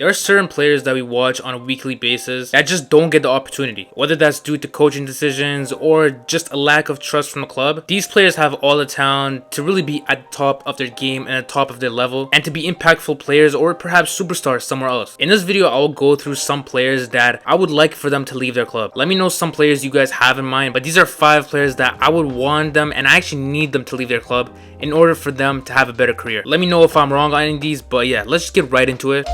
There are certain players that we watch on a weekly basis that just don't get the opportunity, whether that's due to coaching decisions or just a lack of trust from the club. These players have all the talent to really be at the top of their game and at the top of their level, and to be impactful players or perhaps superstars somewhere else. In this video, I'll go through some players that I would like for them to leave their club. Let me know some players you guys have in mind, but these are 5 players that I would want them and I actually need them to leave their club in order for them to have a better career. Let me know if I'm wrong on any of these, but yeah, let's just get right into it.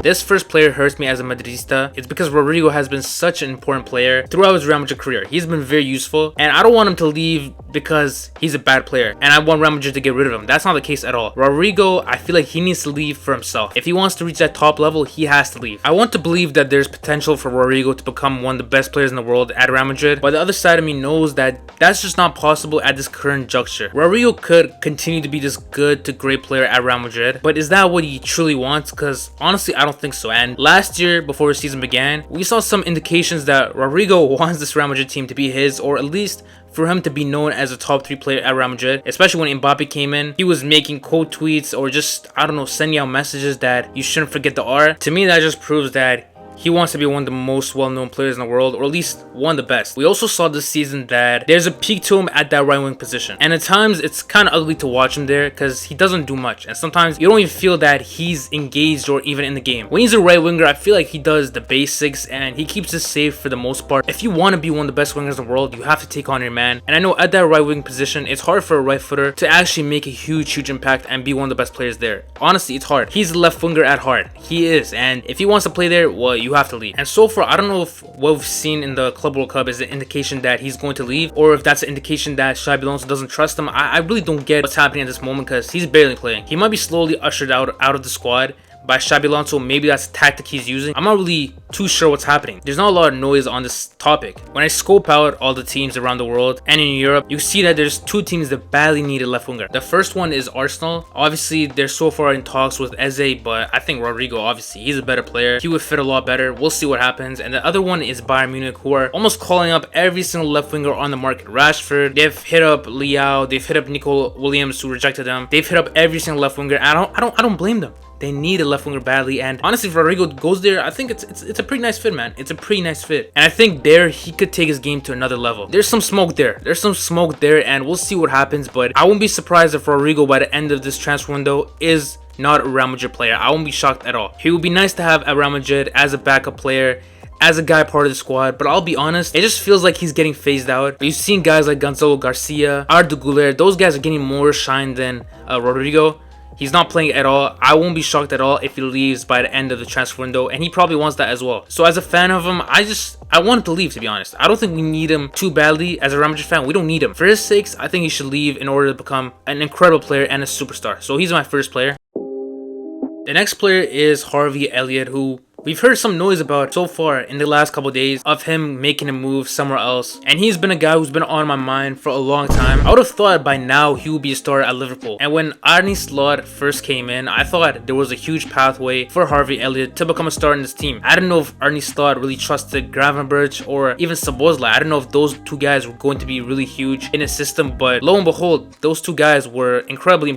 This first player hurts me as a Madridista. It's because Rodrygo has been such an important player throughout his Real Madrid career. He's been very useful, and I don't want him to leave because he's a bad player and I want Real Madrid to get rid of him. That's not the case at all. Rodrygo, I feel like he needs to leave for himself. If he wants to reach that top level, he has to leave. I want to believe that there's potential for Rodrygo to become one of the best players in the world at Real Madrid, but the other side of me knows that that's just not possible at this current juncture. Rodrygo could continue to be this good to great player at Real Madrid, but is that what he truly wants? Because honestly, I don't think so. And last year, before the season began, we saw some indications that Rodrygo wants this Real Madrid team to be his, or at least for him to be known as a top 3 player at Real Madrid. Especially when Mbappe came in, he was making quote tweets or just, I don't know, sending out messages that you shouldn't forget the R. To me, that just proves that he wants to be one of the most well-known players in the world, or at least one of the best. We also saw this season that there's a peak to him at that right wing position, and at times it's kind of ugly to watch him there because he doesn't do much, and sometimes you don't even feel that he's engaged or even in the game. When he's a right winger, I feel like he does the basics and he keeps it safe for the most part. If you want to be one of the best wingers in the world, you have to take on your man, and I know at that right wing position it's hard for a right footer to actually make a huge impact and be one of the best players there. Honestly, it's hard. He's a left winger at heart. He is, and if he wants to play there, well, you have to leave. And so far, I don't know if what we've seen in the Club World Cup is an indication that he's going to leave, or if that's an indication that Xabi Alonso doesn't trust him. I really don't get what's happening at this moment because he's barely playing. He might be slowly ushered out of the squad by Xabi Alonso. Maybe that's the tactic he's using. I'm not really too sure what's happening. There's not a lot of noise on this topic. When I scope out all the teams around the world and in Europe, you see that there's 2 teams that badly need a left winger. The first one is Arsenal. Obviously, they're so far in talks with Eze, but I think Rodrygo, obviously, he's a better player. He would fit a lot better. We'll see what happens. And the other one is Bayern Munich, who are almost calling up every single left winger on the market. Rashford, they've hit up Leao, they've hit up Nico Williams, who rejected them. They've hit up every single left winger. I don't blame them. They need a left winger badly, and honestly, if Rodrygo goes there, I think it's a pretty nice fit, man. It's a pretty nice fit, and I think there he could take his game to another level. There's some smoke there. And we'll see what happens. But I won't be surprised if Rodrygo by the end of this transfer window is not a Real Madrid player. I won't be shocked at all. He would be nice to have at Real Madrid as a backup player, as a guy part of the squad, but I'll be honest, it just feels like he's getting phased out. You've seen guys like Gonzalo Garcia, Arda Güler, those guys are getting more shine than Rodrygo. He's not playing at all. I won't be shocked at all if he leaves by the end of the transfer window, and he probably wants that as well. So as a fan of him, I want him to leave, to be honest. I don't think we need him too badly. As a Real Madrid fan, we don't need him. For his sakes, I think he should leave in order to become an incredible player and a superstar. So he's my first player. The next player is Harvey Elliott, who we've heard some noise about so far in the last couple days of him making a move somewhere else. And he's been a guy who's been on my mind for a long time. I would have thought by now he would be a star at Liverpool. And when Arne Slot first came in, I thought there was a huge pathway for Harvey Elliott to become a star in this team. I don't know if Arne Slot really trusted Gravenberch or even Szoboszlai. I don't know if those 2 guys were going to be really huge in his system, but lo and behold, those 2 guys were incredibly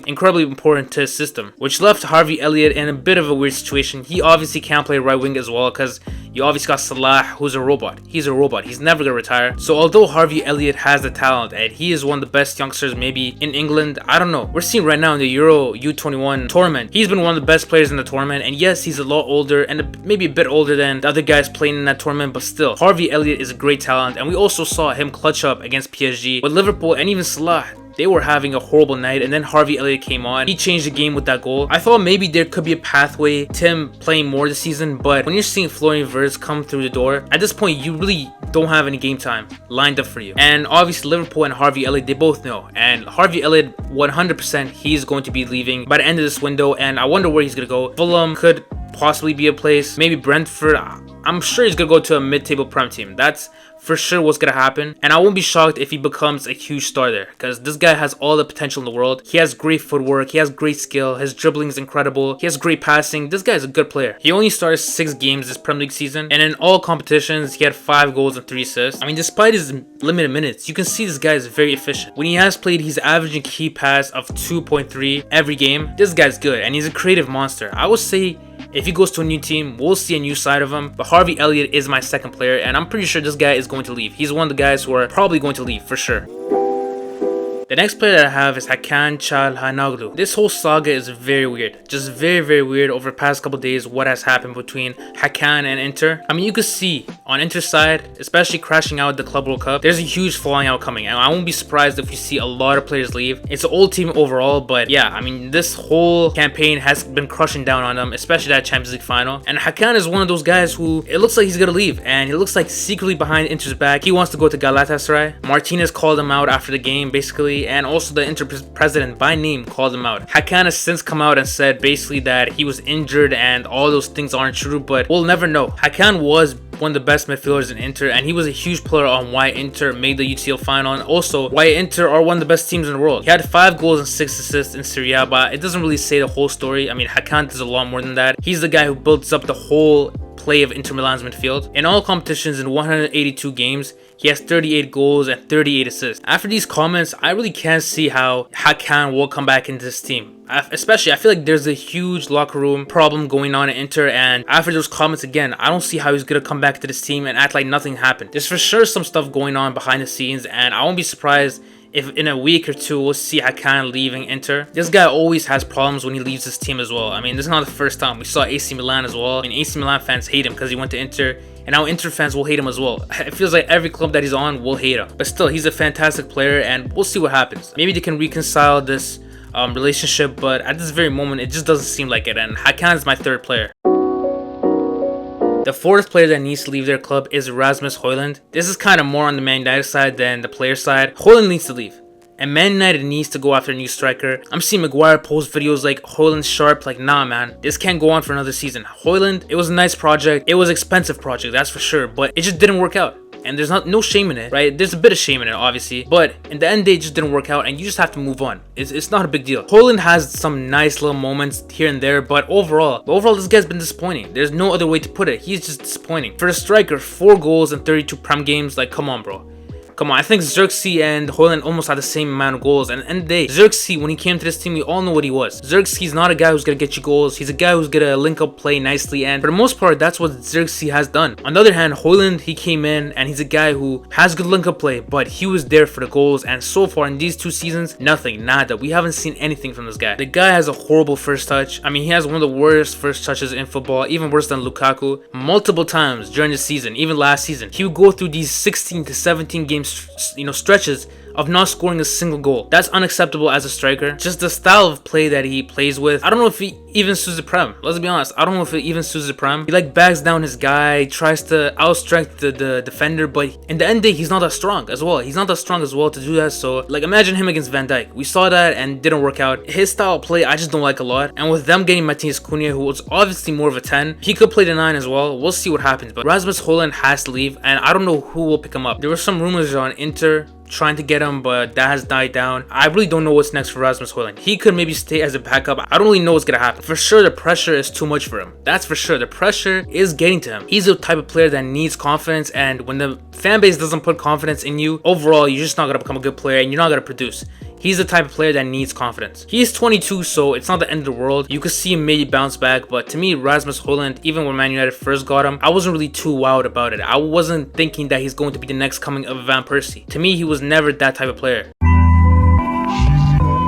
important to his system, which left Harvey Elliott in a bit of a weird situation. He obviously can't play right wing as well because you obviously got Salah, who's a robot. He's a robot. He's never gonna retire. So although Harvey Elliott has the talent and he is one of the best youngsters maybe in England, I don't know. We're seeing right now in the Euro U21 tournament, he's been one of the best players in the tournament, and yes, he's a lot older and maybe a bit older than the other guys playing in that tournament, but still, Harvey Elliott is a great talent, and we also saw him clutch up against PSG with Liverpool, and even Salah. They were having a horrible night, and then Harvey Elliott came on. He changed the game with that goal. I thought maybe there could be a pathway to him playing more this season, but when you're seeing Florian Wirtz come through the door, at this point you really don't have any game time lined up for you. And obviously Liverpool and Harvey Elliott, they both know. And Harvey Elliott, 100% he's going to be leaving by the end of this window, and I wonder where he's going to go. Fulham could possibly be a place, maybe Brentford. I'm sure he's gonna go to a mid-table Prem team. That's for sure what's gonna happen, and I won't be shocked if he becomes a huge star there, because this guy has all the potential in the world. He has great footwork, he has great skill, his dribbling is incredible, he has great passing. This guy is a good player. He only started 6 games this Premier League season, and in all competitions he had 5 goals and 3 assists. I mean, despite his limited minutes, you can see this guy is very efficient. When he has played, he's averaging key pass of 2.3 every game. This guy's good, and he's a creative monster. I would say if he goes to a new team, we'll see a new side of him. But Harvey Elliott is my second player, and I'm pretty sure this guy is going to leave. He's one of the guys who are probably going to leave for sure. The next player that I have is Hakan Çalhanoğlu. This whole saga is very weird. Just very weird over the past couple days what has happened between Hakan and Inter. I mean, you could see on Inter's side, especially crashing out the Club World Cup, there's a huge falling out coming. And I won't be surprised if you see a lot of players leave. It's an old team overall, but yeah, I mean, this whole campaign has been crushing down on them, especially that Champions League final. And Hakan is one of those guys who, it looks like he's gonna leave. And he looks like secretly behind Inter's back, he wants to go to Galatasaray. Martinez called him out after the game, basically. And also the Inter president by name called him out. Hakan has since come out and said basically that he was injured and all those things aren't true, but we'll never know. Hakan was one of the best midfielders in Inter, and he was a huge player on why Inter made the UCL final, and also why Inter are one of the best teams in the world. He had 5 goals and 6 assists in Serie A, but it doesn't really say the whole story. I mean, Hakan does a lot more than that. He's the guy who builds up the whole play of Inter Milan's midfield. In all competitions in 182 games, he has 38 goals and 38 assists. After these comments, I really can't see how Hakan will come back into this team. Especially, I feel like there's a huge locker room problem going on at Inter, and after those comments again, I don't see how he's gonna come back to this team and act like nothing happened. There's for sure some stuff going on behind the scenes, and I won't be surprised if in a week or two we'll see Hakan leaving Inter. This guy always has problems when he leaves his team as well. I mean, this is not the first time. We saw AC Milan as well. I mean, AC Milan fans hate him because he went to Inter, and now Inter fans will hate him as well. It feels like every club that he's on will hate him. But still, he's a fantastic player, and we'll see what happens. Maybe they can reconcile this relationship, but at this very moment, it just doesn't seem like it, and Hakan is my third player. The fourth player that needs to leave their club is Rasmus Højlund. This is kind of more on the Man United side than the player side. Højlund needs to leave, and Man United needs to go after a new striker. I'm seeing Maguire post videos like Højlund's sharp, like nah man, this can't go on for another season. Højlund, it was a nice project, it was an expensive project, that's for sure, but it just didn't work out. And there's no shame in it, right? There's a bit of shame in it, obviously, but in the end, it just didn't work out, and you just have to move on. It's not a big deal. Højlund has some nice little moments here and there, but overall, this guy's been disappointing. There's no other way to put it. He's just disappointing. For the striker, 4 goals in 32 Prem games, like come on, bro. Come on, I think Xerxes and Højlund almost had the same amount of goals. And at the end of the day, Xerxes, when he came to this team, we all know what he was. Xerxes is not a guy who's going to get you goals. He's a guy who's going to link up play nicely. And for the most part, that's what Xerxes has done. On the other hand, Højlund, he came in and he's a guy who has good link up play, but he was there for the goals. And so far in these 2 seasons, nothing, nada. We haven't seen anything from this guy. The guy has a horrible first touch. I mean, he has one of the worst first touches in football, even worse than Lukaku. Multiple times during the season, even last season, he would go through these 16 to 17 games, stretches of not scoring a single goal. That's unacceptable as a striker. Just the style of play that he plays with, I don't know if he even suits the Prem. Let's be honest, I don't know if it even suits the Prem. He like bags down his guy, tries to outstrength the defender, but in the end of the day, he's not that strong as well. He's not that strong as well to do that. So like imagine him against Van Dijk. We saw that and didn't work out. His style of play, I just don't like a lot. And with them getting Matheus Cunha, who was obviously more of a 10, he could play the 9 as well. We'll see what happens. But Rasmus Højlund has to leave, and I don't know who will pick him up. There were some rumors on Inter trying to get him, but that has died down. I really don't know what's next for Rasmus Højlund. He could maybe stay as a backup. I don't really know what's gonna happen. For sure, the pressure is too much for him. That's for sure. The pressure is getting to him. He's the type of player that needs confidence, and when the fan base doesn't put confidence in you, overall, you're just not gonna become a good player, and you're not gonna produce. He's the type of player that needs confidence. He's 22, so it's not the end of the world. You could see him maybe bounce back, but to me, Rasmus Højlund, even when Man United first got him, I wasn't really too wowed about it. I wasn't thinking that he's going to be the next coming of Van Persie. To me, he was never that type of player.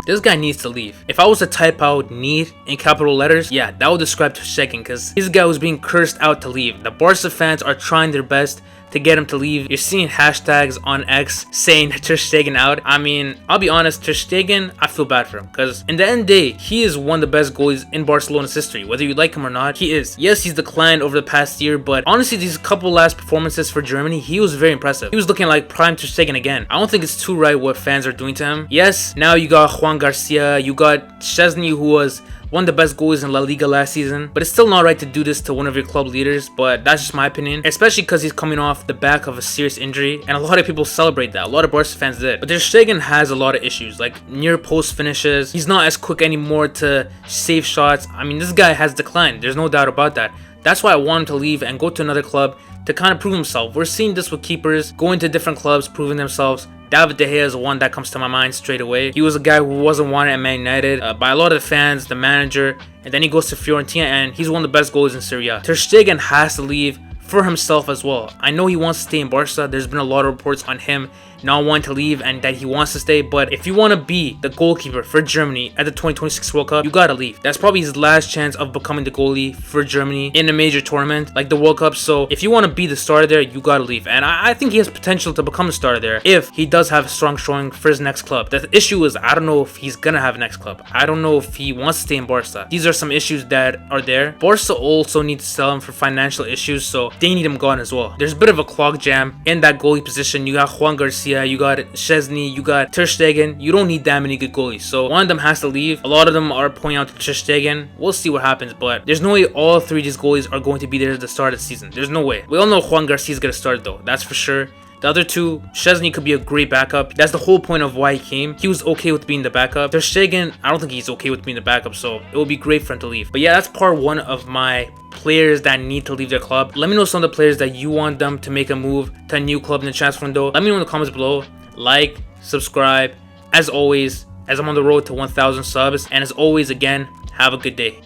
This guy needs to leave. If I was to type out need in capital letters, yeah, that would describe Ter Stegen, because he's a guy who's being cursed out to leave. The Barca fans are trying their best to get him to leave. You're seeing hashtags on X saying Ter Stegen out. I mean, I'll be honest, Ter Stegen, I feel bad for him, because in the end of the day, he is one of the best goalies in Barcelona's history. Whether you like him or not, he is. Yes, he's declined over the past year, but honestly, these couple last performances for Germany, he was very impressive. He was looking like prime Ter Stegen again. I don't think it's too right what fans are doing to him. Yes, now you got Juan Garcia, you got Szczesny, who was one of the best goalies in La Liga last season, but it's still not right to do this to one of your club leaders, but that's just my opinion, especially because he's coming off the back of a serious injury, and a lot of people celebrate that. A lot of Barca fans did. But Ter Stegen has a lot of issues, like near post finishes. He's not as quick anymore to save shots. I mean, this guy has declined. There's no doubt about that. That's why I want him to leave and go to another club to kind of prove himself. We're seeing this with keepers, going to different clubs, proving themselves. David De Gea is one that comes to my mind straight away. He was a guy who wasn't wanted at Man United by a lot of the fans, the manager, and then he goes to Fiorentina and he's one of the best goalies in Serie A. Ter Stegen has to leave for himself as well. I know he wants to stay in Barca. There's been a lot of reports on him not wanting to leave and that he wants to stay, but if you want to be the goalkeeper for Germany at the 2026 World Cup, you gotta leave. That's probably his last chance of becoming the goalie for Germany in a major tournament like the World Cup. So if you want to be the starter there, you gotta leave, and I think he has potential to become a starter there if he does have a strong showing for his next club. The issue is I don't know if he's gonna have a next club. I don't know if he wants to stay in Barca. These are some issues that are there. Barca also need to sell him for financial issues, so they need him gone as well. There's a bit of a clog jam in that goalie position. You got Juan Garcia, you got Szczesny, you got Ter Stegen. You don't need that many good goalies, so one of them has to leave. A lot of them are pointing out to Ter Stegen. We'll see what happens, but there's no way all three of these goalies are going to be there at the start of the season. There's no way. We all know Juan Garcia is going to start though, that's for sure. The other two, Szczesny could be a great backup. That's the whole point of why he came. He was okay with being the backup. Ter Stegen, I don't think he's okay with being the backup, so it will be great for him to leave. But yeah, that's part one of my players that need to leave their club. Let me know some of the players that you want them to make a move to a new club in the transfer window. Let me know in the comments below. Like, subscribe, as always, as I'm on the road to 1,000 subs. And as always, again, have a good day.